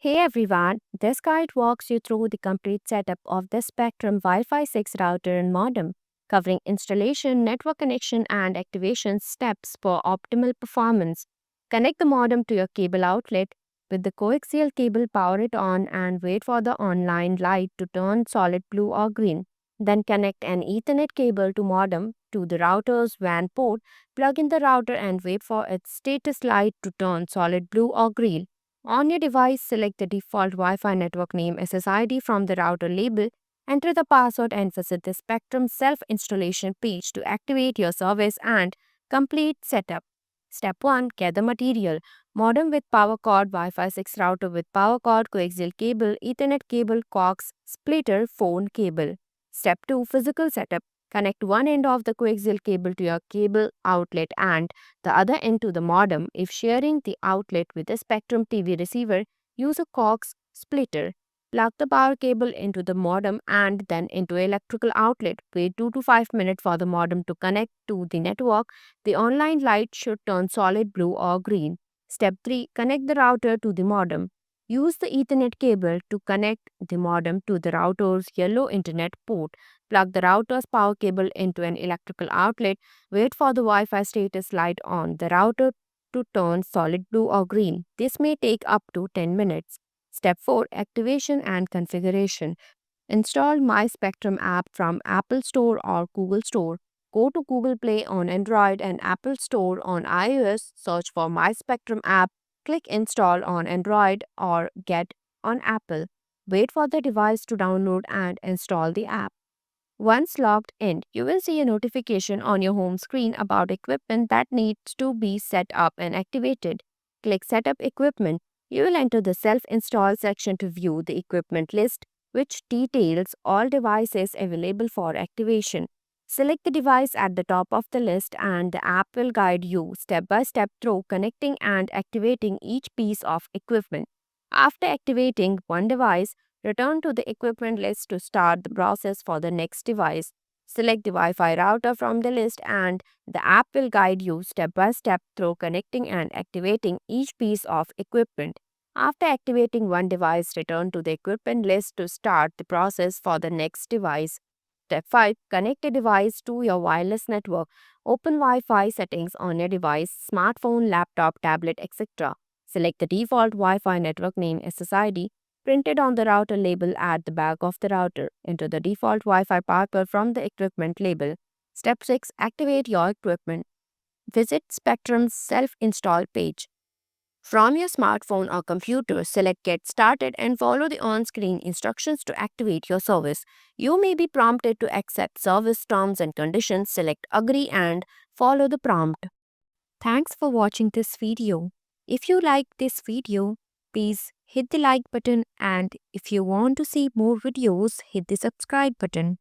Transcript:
Hey everyone, this guide walks you through the complete setup of the Spectrum Wi Fi 6 router and modem, covering installation, network connection, and activation steps for optimal performance. Connect the modem to your cable outlet with the coaxial cable, power it on, and wait for the online light to turn solid blue or green. Then connect an Ethernet cable to modem to the router's WAN port, plug in the router, and wait for its status light to turn solid blue or green. On your device, select the default Wi Fi network name SSID from the router label, enter the password, and visit the Spectrum self installation page to activate your service and complete setup. Step 1. Get the material: modem with power cord, Wi Fi 6 router with power cord, coaxial cable, Ethernet cable, coax, splitter, phone cable. Step 2. Physical setup: connect one end of the coaxial cable to your cable outlet and the other end to the modem. If sharing the outlet with a Spectrum TV receiver, use a coax splitter. Plug the power cable into the modem and then into an electrical outlet. Wait 2 to 5 minutes for the modem to connect to the network. The online light should turn solid blue or green. Step 3. Connect the router to the modem. Use the Ethernet cable to connect the modem to the router's yellow internet port. Plug the router's power cable into an electrical outlet. Wait for the Wi Fi status light on the router to turn solid blue or green. This may take up to 10 minutes. Step 4. Activation and configuration. Install My Spectrum app from Apple Store or Google Store. Go to Google Play on Android and Apple Store on iOS. Search for My Spectrum app. Click Install on Android or Get on Apple. Wait for the device to download and install the app. Once logged in, you will see a notification on your home screen about equipment that needs to be set up and activated. Click Setup Equipment. You will enter the Self Install section to view the equipment list, which details all devices available for activation. Select the device at the top of the list, and the app will guide you step by step through connecting and activating each piece of equipment. After activating one device, return to the equipment list to start the process for the next device. Select the Wi Fi router from the list, and the app will guide you step by step through connecting and activating each piece of equipment. After activating one device, return to the equipment list to start the process for the next device. Step 5. Connect a device to your wireless network. Open Wi Fi settings on your device, smartphone, laptop, tablet, etc. Select the default Wi Fi network name SSID printed on the router label at the back of the router. Enter the default Wi Fi password from the equipment label. Step 6. Activate your equipment. Visit Spectrum's self install page. From your smartphone or computer, select Get Started and follow the on screen instructions to activate your service. You may be prompted to accept service terms and conditions. Select Agree and follow the prompt. Thanks for watching this video. If you like this video, please hit the like button, and if you want to see more videos, hit the subscribe button.